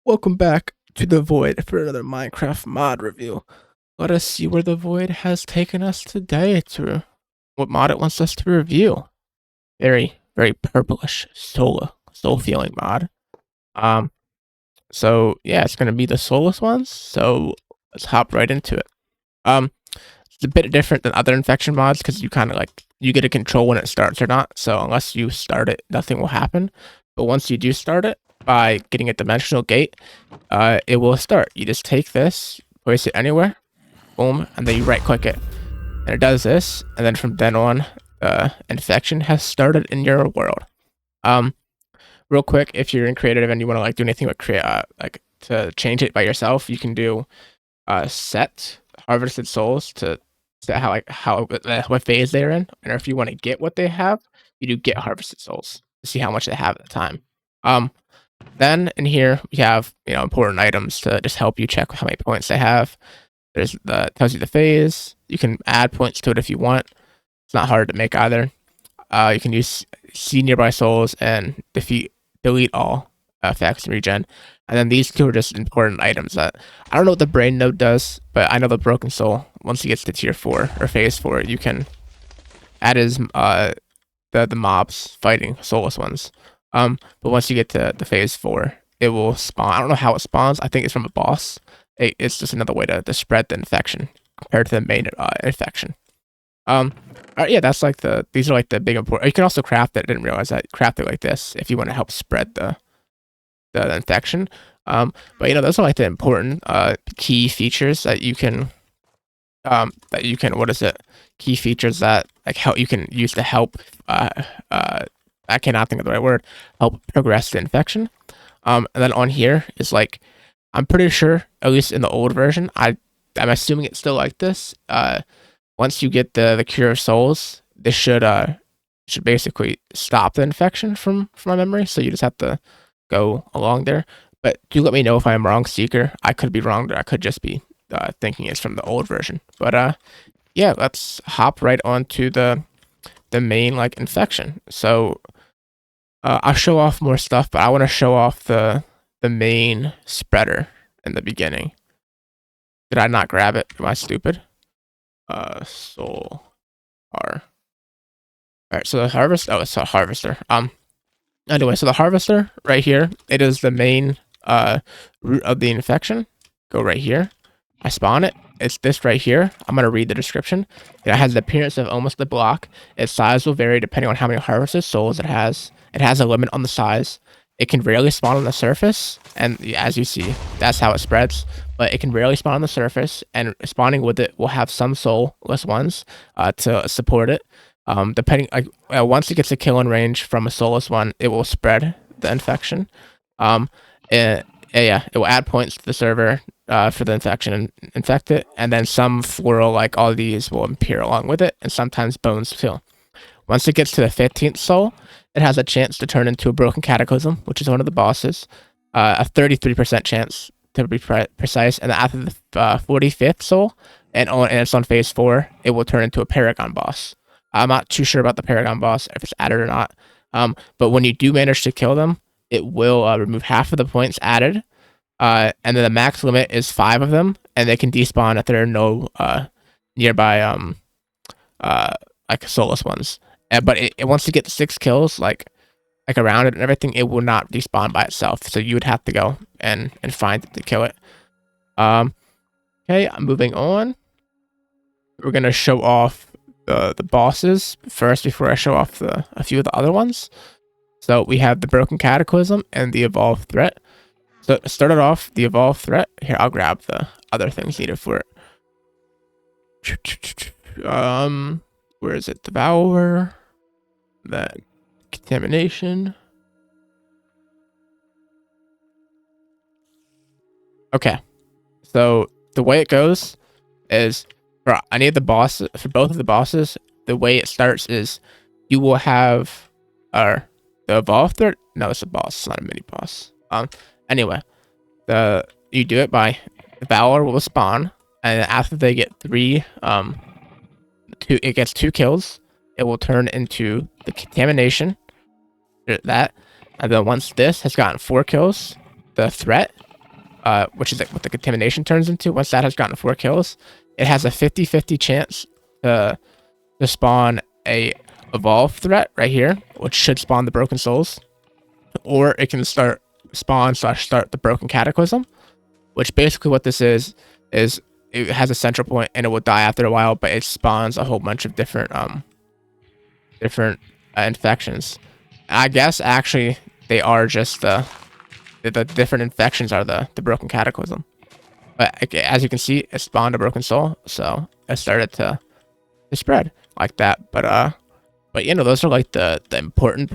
Welcome back to the Void for another Minecraft mod review. Let us see where the Void has taken us today to what mod it wants us to review. Very purplish, soul feeling mod. Um, so yeah, it's gonna be the soulless ones. So let's hop right into it. Um, it's a bit different than other infection mods because you kind of you get to control when it starts or not. So unless you start it, nothing will happen. But once you do start it, by getting a dimensional gate, it will start. You just take this, place it anywhere, boom, and then you right click it. And it does this, and then from then on, infection has started in your world. Real quick, if you're in creative and you want to do anything with to change it by yourself, you can do set harvested souls to set what phase they're in, and if you want to get what they have, you do get harvested souls to see how much they have at the time. Then in here we have important items to just help you check how many points they have. There's tells you the phase. You can add points to it if you want. It's not hard to make either. You can see nearby souls and delete all effects and regen. And then these two are just important items that I don't know what the brain node does, but I know the broken soul, once it gets to tier 4 or phase 4, you can add as the mobs fighting soulless ones. But once you get to the phase 4, it will spawn. I don't know how it spawns. I think it's from a boss. It's just another way to spread the infection compared to the main infection. Yeah, that's these are the big important. You can also craft it. I didn't realize that. Craft it like this if you want to help spread the infection. But those are the important key features that you can key features that help you can use to help I cannot think of the right word, help progress the infection. And then on here is I'm pretty sure, at least in the old version, I'm assuming it's still like this. Once you get the cure of souls, this should basically stop the infection from my memory. So you just have to go along there. But do let me know if I'm wrong, Seeker. I could be wrong, or I could just be thinking it's from the old version. But yeah, let's hop right onto the main infection. So I'll show off more stuff, but I want to show off the main spreader in the beginning. Did I not grab it? Am I stupid? Soul R. Alright, so the harvest. Oh, it's a harvester. Anyway, so the harvester right here, it is the main root of the infection. Go right here. I spawn it. It's this right here. I'm going to read the description. It has the appearance of almost a block. Its size will vary depending on how many harvested souls it has. It has a limit on the size. It can rarely spawn on the surface, and as you see, that's how it spreads. But it can rarely spawn on the surface, and spawning with it will have some soulless ones to support it. Depending, once it gets a kill in range from a soulless one, it will spread the infection. It will add points to the server for the infection and infect it, and then some floral all these will appear along with it, and sometimes bones too. Once it gets to the 15th soul, it has a chance to turn into a broken cataclysm, which is one of the bosses. A 33% chance to be precise, and after the 45th soul, and it's on phase 4, it will turn into a paragon boss. I'm not too sure about the paragon boss, if it's added or not. But when you do manage to kill them, it will remove half of the points added. And then the max limit is 5 of them, and they can despawn if there are no nearby soulless ones. But once you get 6 kills, around it and everything, it will not despawn by itself. So you would have to go and find it to kill it. Okay, I'm moving on. We're gonna show off the bosses first before I show off a few of the other ones. So we have the Broken Cataclysm and the Evolved Threat. So started off the Evolved Threat. Here, I'll grab the other things needed for it. Where is it? Devour. That contamination. Okay. So the way it goes is for any of the bosses, for both of the bosses, the way it starts is you will have the Evolved Threat. No, it's a boss. It's not a mini boss. Anyway, you do it by Valor will spawn, and after they get 3, it gets 2 kills. It will turn into the contamination. That, and then once this has gotten 4 kills, the threat which is what the contamination turns into. Once that has gotten 4 kills, it has a 50-50 chance to spawn a evolve threat right here, which should spawn the broken souls, or it can start the broken cataclysm, which basically what this is it has a central point and it will die after a while, but it spawns a whole bunch of different infections. I guess actually they are just the different infections are the broken cataclysm. But as you can see, it spawned a broken soul, so it started to spread like that. But you know, those are like the important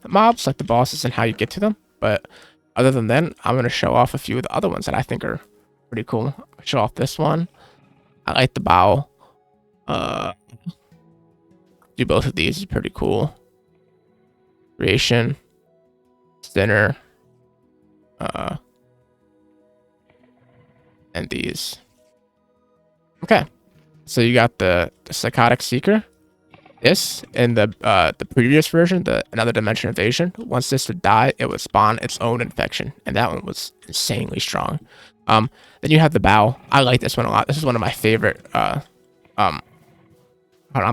mobs, like the bosses and how you get to them. But other than that, I'm gonna show off a few of the other ones that I think are pretty cool. Show off this one. I like the bow. Do both of these is pretty cool. Creation, Sinner, and these. Okay, so you got the Psychotic Seeker. This in the previous version, the Another Dimension Invasion. Once this would die, it would spawn its own infection, and that one was insanely strong. Then you have the bow. I like this one a lot. This is one of my favorite. I'm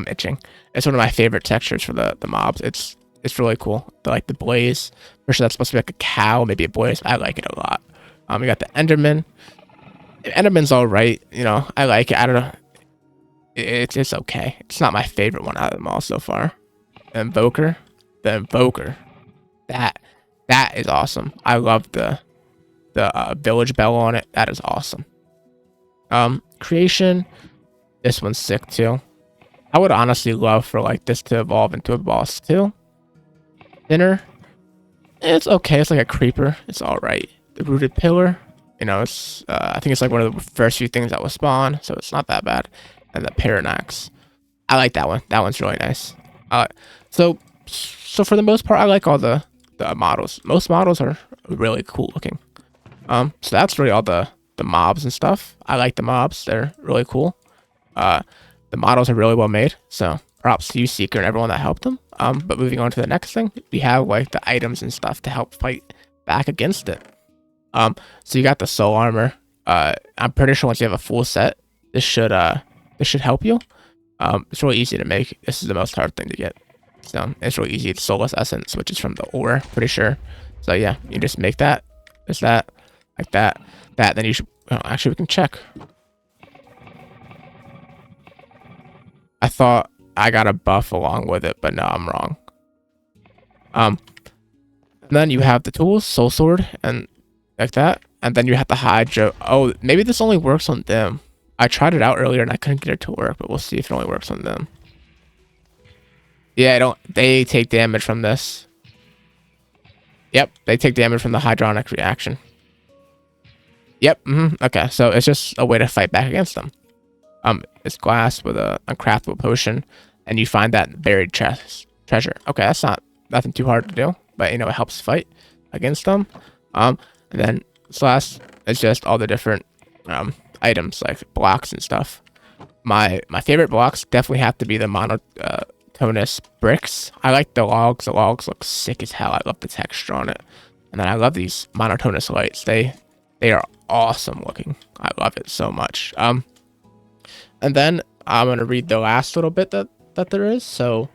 itching. It's one of my favorite textures for the mobs. It's really cool. Like the blaze. For sure, that's supposed to be like a cow, maybe a blaze. I like it a lot. You got the Enderman. Enderman's all right. You know, I like it. I don't know. It's okay. It's not my favorite one out of them all so far. The Invoker. That is awesome. I love the village bell on it. That is awesome. Creation. This one's sick too. I would honestly love for like this to evolve into a boss too. Dinner. It's okay. It's like a creeper. It's all right. The Rooted Pillar. You know, it's I think it's like one of the first few things that will spawn, so it's not that bad. And the Paranax. I like that one. That one's really nice. So for the most part, I like all the models. Most models are really cool looking. So that's really all the mobs and stuff. I like the mobs. They're really cool. The models are really well made. So props to you, Seeker, and everyone that helped them. But moving on to the next thing, we have like the items and stuff to help fight back against it. So you got the soul armor. I'm pretty sure once you have a full set, this should help you. It's really easy to make. This is the most hard thing to get. So it's really easy. It's Soulless Essence, which is from the ore, pretty sure. So yeah, you just make that. There's that, like that, then you should, oh, actually we can check. I thought I got a buff along with it, but no, I'm wrong. And then you have the tools, Soul Sword, and like that. And then you have the Hydra. Oh, maybe this only works on them. I tried it out earlier and I couldn't get it to work, but we'll see if it only works on them. Yeah, they take damage from this. Yep, they take damage from the hydronic reaction. Yep, okay, so it's just a way to fight back against them. It's glass with a uncraftable potion, and you find that buried treasure. Okay, that's nothing too hard to do, but you know, it helps fight against them. And then last is just all the different items like blocks and stuff. My favorite blocks definitely have to be the monotonous bricks. I like the logs. The logs look sick as hell. I love the texture on it. And then I love these monotonous lights. They are awesome looking. I love it so much. And then I'm gonna read the last little bit that there is. So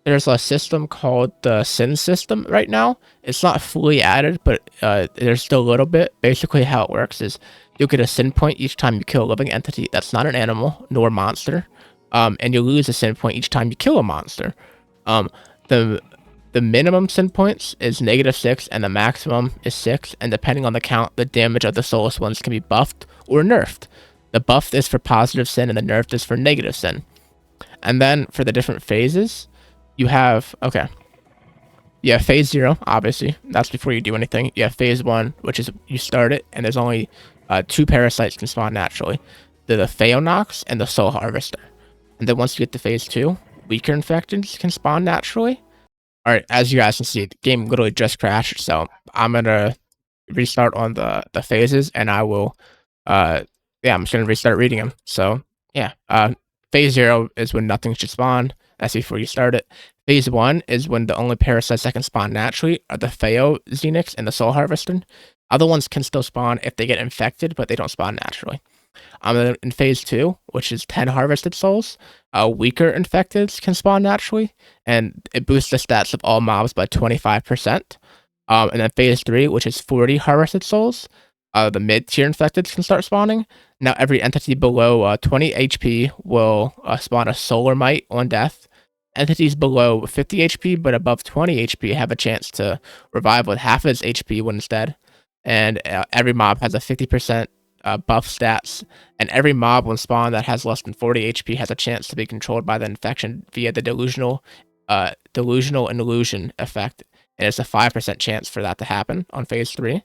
there's a system called the Sin system right now. It's not fully added, but there's still a little bit. Basically how it works is you'll get a sin point each time you kill a living entity that's not an animal nor monster. And you lose a sin point each time you kill a monster. The minimum sin points is -6 and the maximum is 6, and depending on the count, the damage of the soulless ones can be buffed or nerfed. The buff is for positive sin and the nerfed is for negative sin. And then for the different phases, you have, you have phase 0, obviously. That's before you do anything. You have phase 1, which is you start it, and there's only 2 parasites can spawn naturally. They're the Phaeonox and the Soul Harvester. And then once you get to phase 2, weaker infections can spawn naturally. Alright, as you guys can see, the game literally just crashed, so I'm gonna restart on the phases, and I will, I'm just gonna restart reading them. So, yeah, phase 0 is when nothing should spawn. That's before you start it. Phase 1 is when the only parasites that can spawn naturally are the Pheo Xenix and the Soul Harvester. Other ones can still spawn if they get infected, but they don't spawn naturally. In phase 2, which is 10 harvested souls, weaker infecteds can spawn naturally, and it boosts the stats of all mobs by 25%. And then phase 3, which is 40 harvested souls, the mid-tier infecteds can start spawning. Now every entity below 20 HP will spawn a Solar Might on death. Entities below 50 HP but above 20 HP have a chance to revive with half of its HP when it's dead. And every mob has a 50% buff stats, and every mob when spawned that has less than 40 HP has a chance to be controlled by the infection via the delusional and illusion effect, and it's a 5% chance for that to happen on phase 3.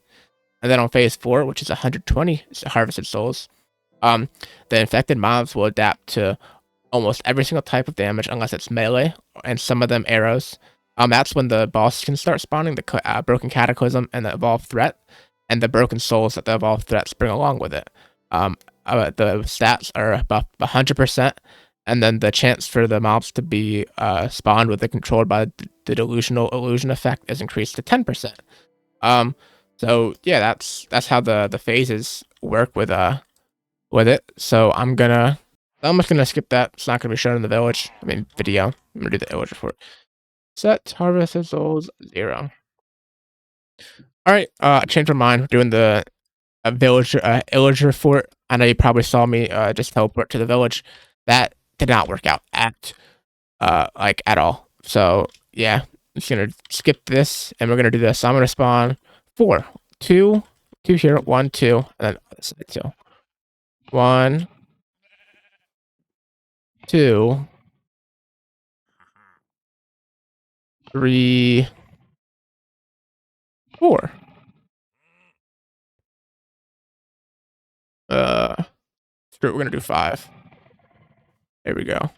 And then on phase 4, which is 120 harvested souls, the infected mobs will adapt to almost every single type of damage unless it's melee, and some of them arrows. That's when the boss can start spawning, the Broken Cataclysm and the Evolved Threat, and the broken souls that the evolved threats bring along with it. The stats are above 100%, and then the chance for the mobs to be spawned with it controlled by the delusional illusion effect is increased to 10%. So yeah, that's how the phases work with it. So I'm just gonna skip that. It's not gonna be shown in the village. I mean video. I'm gonna do the village report. Set harvested souls 0. All right, changed my mind. We're doing the villager fort. I know you probably saw me just teleport to the village. That did not work out at all. So yeah, I'm just gonna skip this and we're gonna do this. So I'm gonna spawn 4, 2 here, 1, 2, and then other side 2. 1, 2, 3, 4. Screw it, we're gonna do 5. There we go.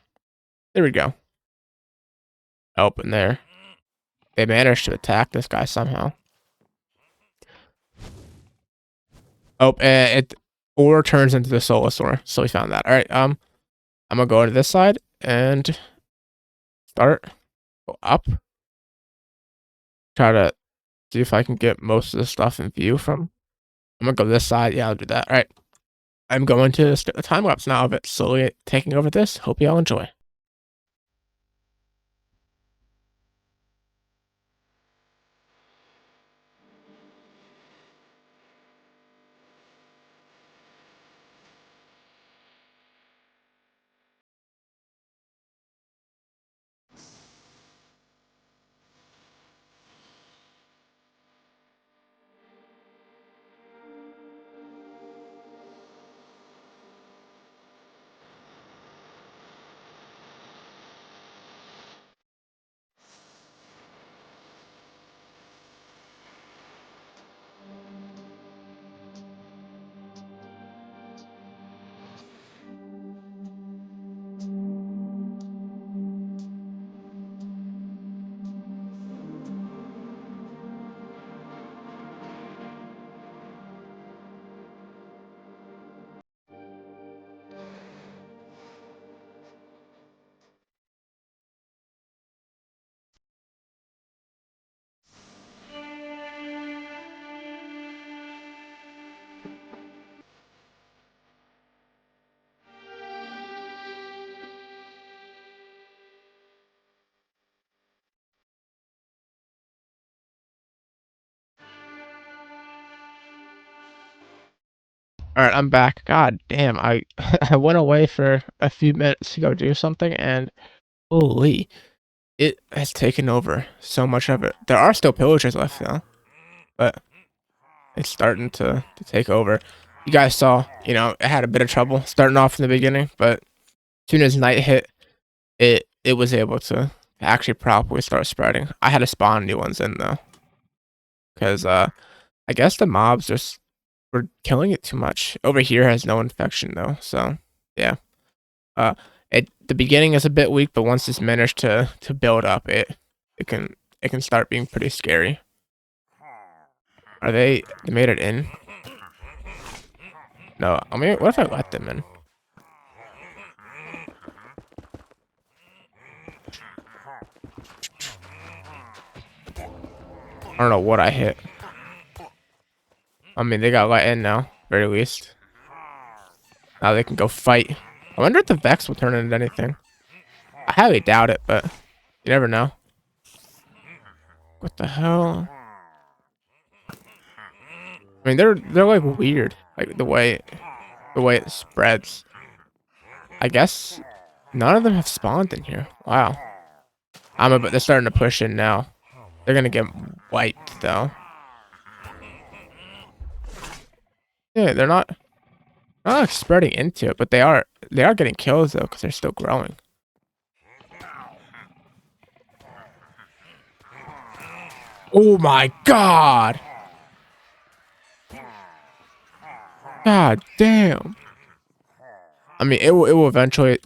There we go. Open there. They managed to attack this guy somehow. Oh, it ore turns into the Soulless ore, so we found that. All right, I'm gonna go to this side and start. Go up. Try to see if I can get most of the stuff in view from. I'm gonna go this side. Yeah, I'll do that. All right. I'm going to skip the time lapse now of it slowly taking over this. Hope you all enjoy. All right, I'm back. God damn, I I went away for a few minutes to go do something, and holy, it has taken over so much of it. There are still pillagers left though, but it's starting to take over. You guys saw, it had a bit of trouble starting off in the beginning, but as soon as night hit, it was able to actually properly start spreading. I had to spawn new ones in though, because I guess the mobs just were killing it too much. Over here has no infection though, so yeah. Uh, the beginning is a bit weak, but once it's managed to build up, it can start being pretty scary. They made it in? No, I mean, what if I let them in? I don't know what I hit. I mean, they got let in now, very least. Now they can go fight. I wonder if the Vex will turn into anything. I highly doubt it, but you never know. What the hell? I mean, they're like weird, like the way it spreads. I guess none of them have spawned in here. Wow. But they're starting to push in now. They're gonna get wiped though. Yeah, they're not like spreading into it, but they are getting kills though because they're still growing. Oh my god! God damn! I mean, it will eventually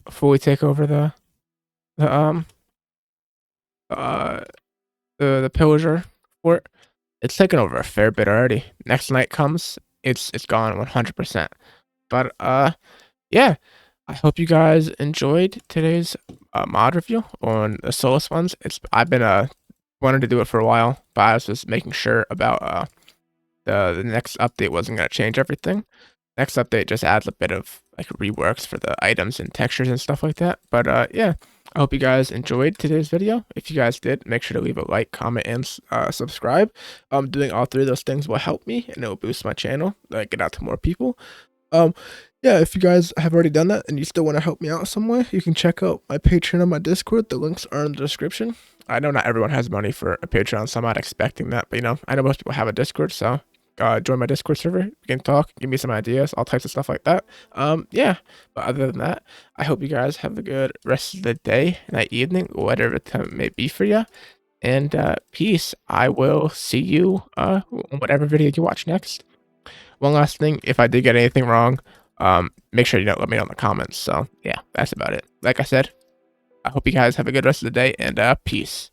fully take over the the uh the pillager fort. It's taken over a fair bit already. Next night comes, it's gone 100%. But yeah, I hope you guys enjoyed today's mod review on the Soulless ones. I've been wanted to do it for a while, but I was just making sure about the next update wasn't gonna change everything. Next update just adds a bit of like reworks for the items and textures and stuff like that. But yeah, I hope you guys enjoyed today's video. If you guys did, make sure to leave a like, comment, and subscribe. Doing all three of those things will help me and it will boost my channel, get out to more people. Yeah, if you guys have already done that and you still want to help me out some way, you can check out my Patreon and my Discord. The links are in the description. I know not everyone has money for a Patreon, so I'm not expecting that, but you know, I know most people have a Discord, so join my Discord server. We can talk, give me some ideas, all types of stuff like that. Yeah, but other than that, I hope you guys have a good rest of the day, night, evening, whatever time it may be for you. And peace. I will see you on whatever video you watch next. One last thing, if I did get anything wrong, make sure you don't let me know in the comments. So yeah, that's about it. Like I said, I hope you guys have a good rest of the day and peace.